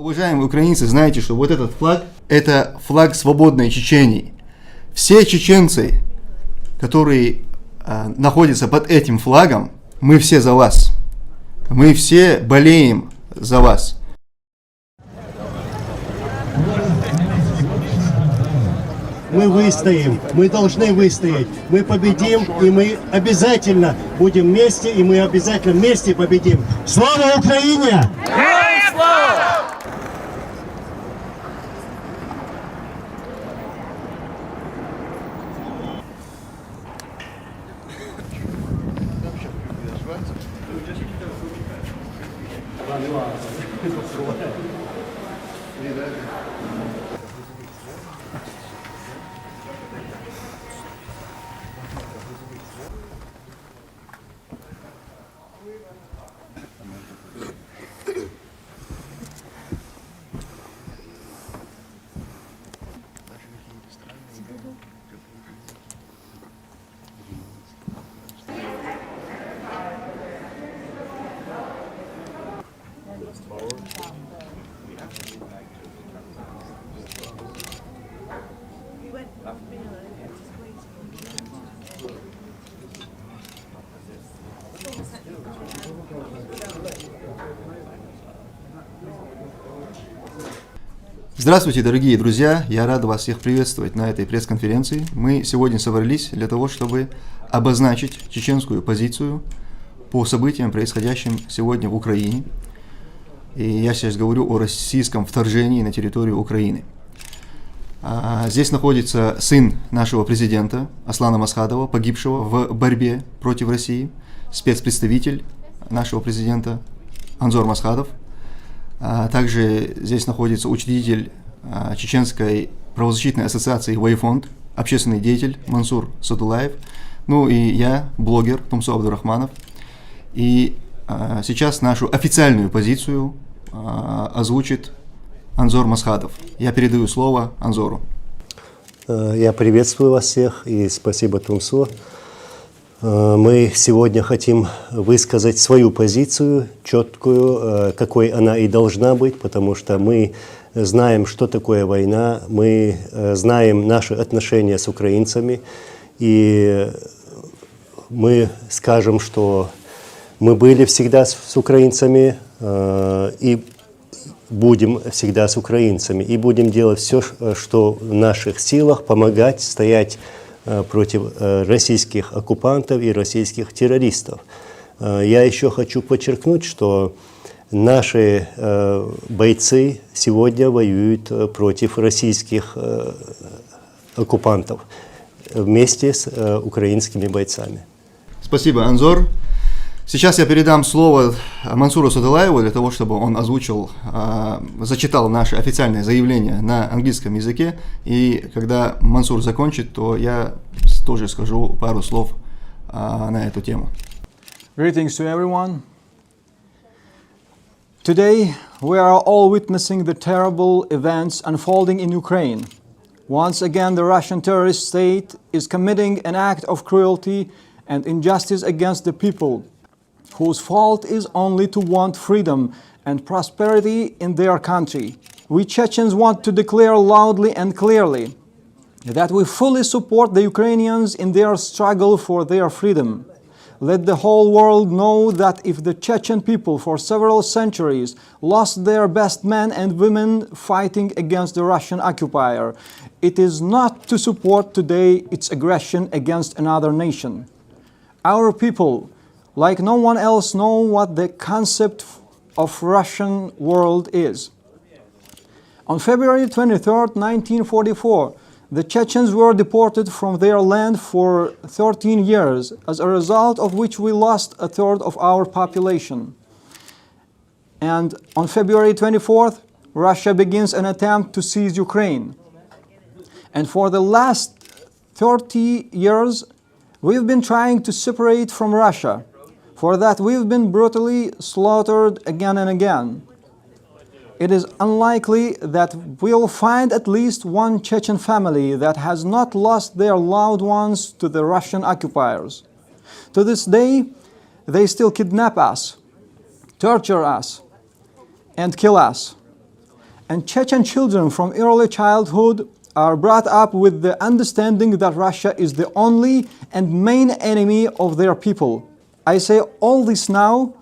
Уважаемые украинцы, знаете, что вот этот флаг – это флаг свободной Чечении. Все чеченцы, которые находятся под этим флагом, мы все за вас. Мы все болеем за вас. Мы выстоим, мы должны выстоять, мы победим, и мы обязательно будем вместе, и мы обязательно вместе победим. Слава Украине! Здравствуйте, дорогие друзья! Я рад вас всех приветствовать на этой пресс-конференции. Мы сегодня собрались для того, чтобы обозначить чеченскую позицию по событиям, происходящим сегодня в Украине. И я сейчас говорю о российском вторжении на территорию Украины. Здесь находится сын нашего президента Аслана Масхадова, погибшего в борьбе против России, спецпредставитель нашего президента Анзор Масхадов. Также здесь находится учредитель Чеченской правозащитной ассоциации «Вайфонд», общественный деятель Мансур Садулаев, ну и я, блогер Тумсо Абдурахманов. И сейчас нашу официальную позицию озвучит Анзор Масхадов. Я передаю слово Анзору. Я приветствую вас всех и спасибо, Тумсо. Мы сегодня хотим высказать свою позицию, четкую, какой она и должна быть, потому что мы знаем, что такое война, мы знаем наши отношения с украинцами, и мы скажем, что мы были всегда с украинцами и будем всегда с украинцами, и будем делать все, что в наших силах, помогать, стоять против российских оккупантов и российских террористов. Я еще хочу подчеркнуть, что наши бойцы сегодня воюют против российских оккупантов вместе с украинскими бойцами. Спасибо, Анзор. Сейчас я передам слово Мансуру Садулаеву для того, чтобы он озвучил, зачитал наше официальное заявление на английском языке. И когда Мансур закончит, то я тоже скажу пару слов на эту тему. Greetings to everyone. Today we are all witnessing the terrible events unfolding in Ukraine. Once again, the Russian terrorist state is committing an act of cruelty and injustice against the people, whose fault is only to want freedom and prosperity in their country. We Chechens want to declare loudly and clearly that we fully support the Ukrainians in their struggle for their freedom. Let the whole world know that if the Chechen people for several centuries lost their best men and women fighting against the Russian occupier, it is not to support today its aggression against another nation. Our people, like no one else, know what the concept of Russian world is. On February 23, 1944, the Chechens were deported from their land for 13 years, as a result of which we lost a third of our population. And on February 24th, Russia begins an attempt to seize Ukraine. And for the last 30 years, we've been trying to separate from Russia. For that, we've been brutally slaughtered again and again. It is unlikely that we'll find at least one Chechen family that has not lost their loved ones to the Russian occupiers. To this day, they still kidnap us, torture us, and kill us. And Chechen children from early childhood are brought up with the understanding that Russia is the only and main enemy of their people. I say all this now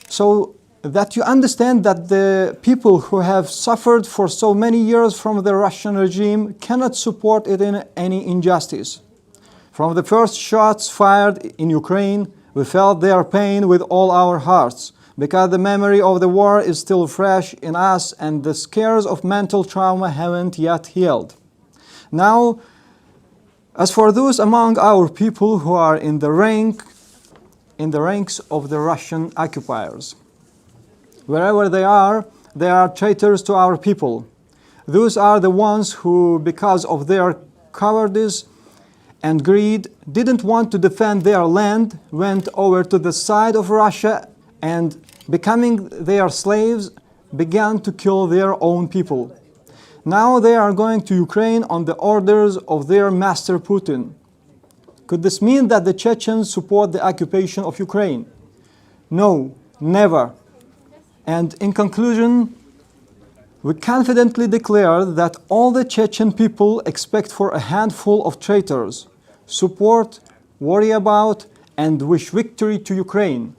so that you understand that the people who have suffered for so many years from the Russian regime cannot support it in any injustice. From the first shots fired in Ukraine, we felt their pain with all our hearts, because the memory of the war is still fresh in us and the scars of mental trauma haven't yet healed. Now, as for those among our people who are in the ranks of the Russian occupiers, wherever they are traitors to our people. Those are the ones who, because of their cowardice and greed, didn't want to defend their land, went over to the side of Russia and, becoming their slaves, began to kill their own people. Now they are going to Ukraine on the orders of their master Putin. Could this mean that the Chechens support the occupation of Ukraine? No, never. And in conclusion, we confidently declare that all the Chechen people expect for a handful of traitors, support, worry about, and wish victory to Ukraine.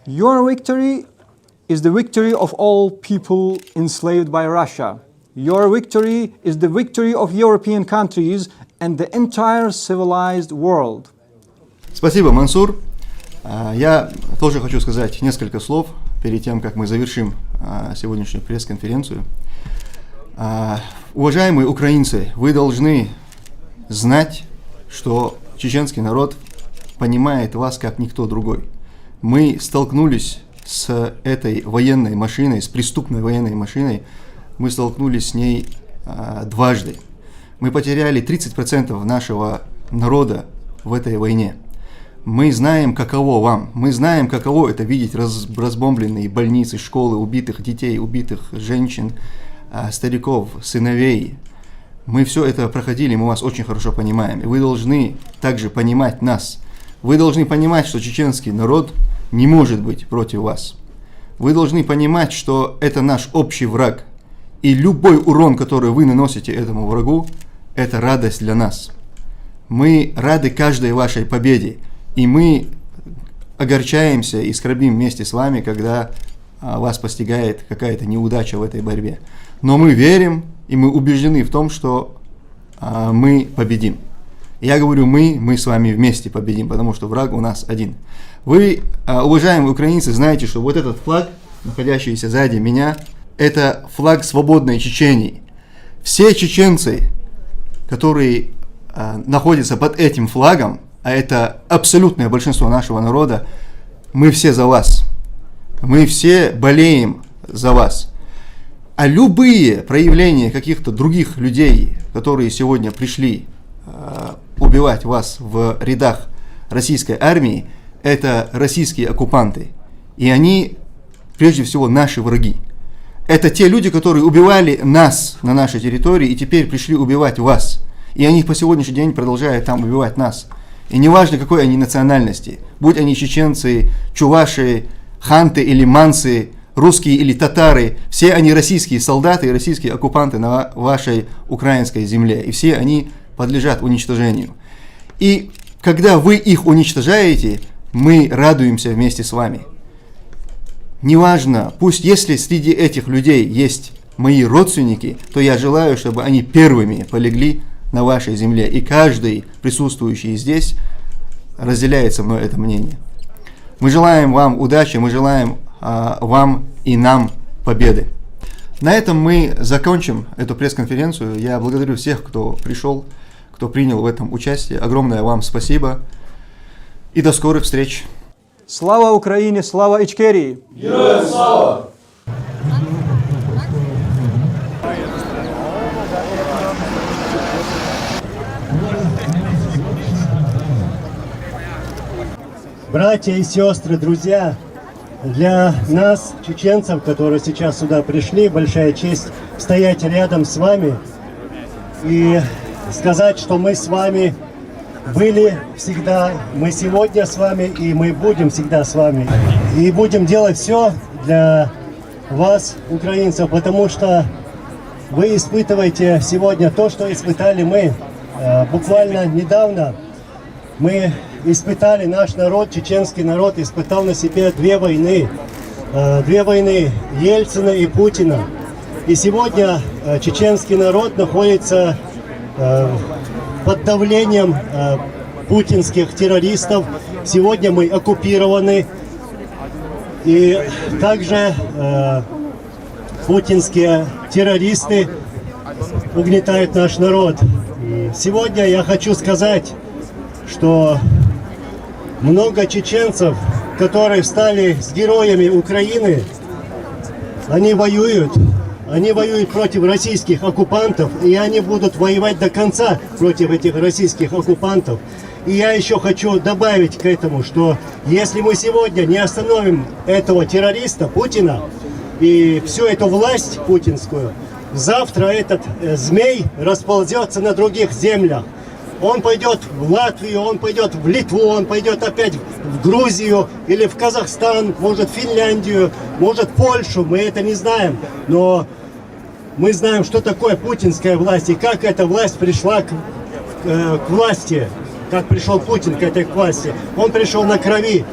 Your victory is the victory of all people enslaved by Russia. Your victory is the victory of European countries and the entire civilized world. Спасибо, Мансур. Я тоже хочу сказать несколько слов перед тем, как мы завершим сегодняшнюю пресс-конференцию. Уважаемые украинцы, вы должны знать, что чеченский народ понимает вас как никто другой. Мы столкнулись с этой военной машиной, с преступной военной машиной, мы столкнулись с ней дважды. Мы потеряли 30% нашего народа в этой войне. Мы знаем, каково вам. Мы знаем, каково это видеть разбомбленные больницы, школы, убитых детей, убитых женщин, стариков, сыновей. Мы все это проходили, мы вас очень хорошо понимаем. И вы должны также понимать нас. Вы должны понимать, что чеченский народ не может быть против вас. Вы должны понимать, что это наш общий враг. И любой урон, который вы наносите этому врагу, это радость для нас. Мы рады каждой вашей победе. И мы огорчаемся и скорбим вместе с вами, когда вас постигает какая-то неудача в этой борьбе. Но мы верим и мы убеждены в том, что мы победим. Я говорю мы с вами вместе победим, потому что враг у нас один. Вы, уважаемые украинцы, знаете, что вот этот флаг, находящийся сзади меня, это флаг свободной Чечении. Все чеченцы, которые находятся под этим флагом, а это абсолютное большинство нашего народа, мы все за вас. Мы все болеем за вас. А любые проявления каких-то других людей, которые сегодня пришли убивать вас в рядах российской армии, это российские оккупанты. И они, прежде всего, наши враги. Это те люди, которые убивали нас на нашей территории и теперь пришли убивать вас. И они по сегодняшний день продолжают там убивать нас. И неважно, какой они национальности, будь они чеченцы, чуваши, ханты или мансы, русские или татары, все они российские солдаты и российские оккупанты на вашей украинской земле. И все они подлежат уничтожению. И когда вы их уничтожаете, мы радуемся вместе с вами. Неважно, пусть если среди этих людей есть мои родственники, то я желаю, чтобы они первыми полегли на вашей земле. И каждый присутствующий здесь разделяет со мной это мнение. Мы желаем вам удачи, мы желаем вам и нам победы. На этом мы закончим эту пресс-конференцию. Я благодарю всех, кто пришел, кто принял в этом участие. Огромное вам спасибо. И до скорых встреч. Слава Украине, слава Ичкерии! Героям слава! Братья и сестры, друзья, для нас, чеченцев, которые сейчас сюда пришли, большая честь стоять рядом с вами и сказать, что мы с вами были всегда, мы сегодня с вами и мы будем всегда с вами. И будем делать все для вас, украинцев, потому что вы испытываете сегодня то, что испытали мы. Буквально недавно мы испытали, наш народ, чеченский народ, испытал на себе две войны. Две войны Ельцина и Путина. И сегодня чеченский народ находится под давлением путинских террористов. Сегодня мы оккупированы. И также путинские террористы угнетают наш народ. И сегодня я хочу сказать, что много чеченцев, которые стали с героями Украины, они воюют против российских оккупантов, и они будут воевать до конца против этих российских оккупантов. И я еще хочу добавить к этому, что если мы сегодня не остановим этого террориста Путина и всю эту власть путинскую, завтра этот змей расползется на других землях. Он пойдет в Латвию, он пойдет в Литву, он пойдет опять в Грузию или в Казахстан, может в Финляндию, может в Польшу, мы это не знаем. Но мы знаем, что такое путинская власть и как эта власть пришла к власти, как пришел Путин к этой власти. Он пришел на крови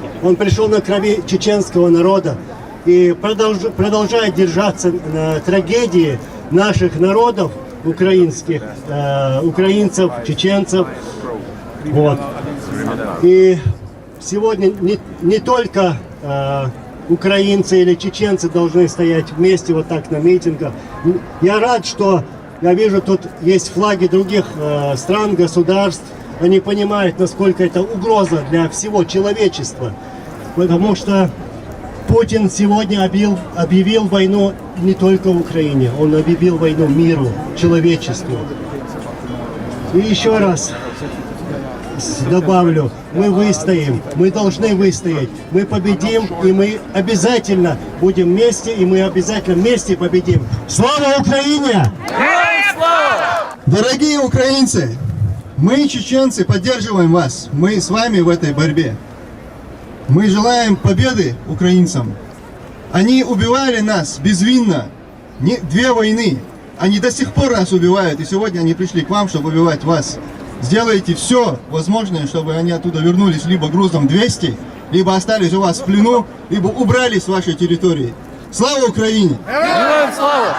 чеченского народа и продолжает держаться на трагедии наших народов, украинских, украинцев, чеченцев. Вот. И сегодня не только украинцы или чеченцы должны стоять вместе вот так на митингах. Я рад, что я вижу, тут есть флаги других стран, государств. Они понимают, насколько это угроза для всего человечества. Потому что Путин сегодня объявил войну не только Украине, он объявил войну миру, человечеству. И еще раз добавлю, мы выстоим, мы должны выстоять, мы победим, и мы обязательно будем вместе, и мы обязательно вместе победим. Слава Украине! Дорогие украинцы, мы, чеченцы, поддерживаем вас. Мы с вами в этой борьбе. Мы желаем победы украинцам. Они убивали нас безвинно. Две войны. Они до сих пор нас убивают. И сегодня они пришли к вам, чтобы убивать вас. Сделайте все возможное, чтобы они оттуда вернулись либо грузом 200, либо остались у вас в плену, либо убрались с вашей территории. Слава Украине! Героям слава!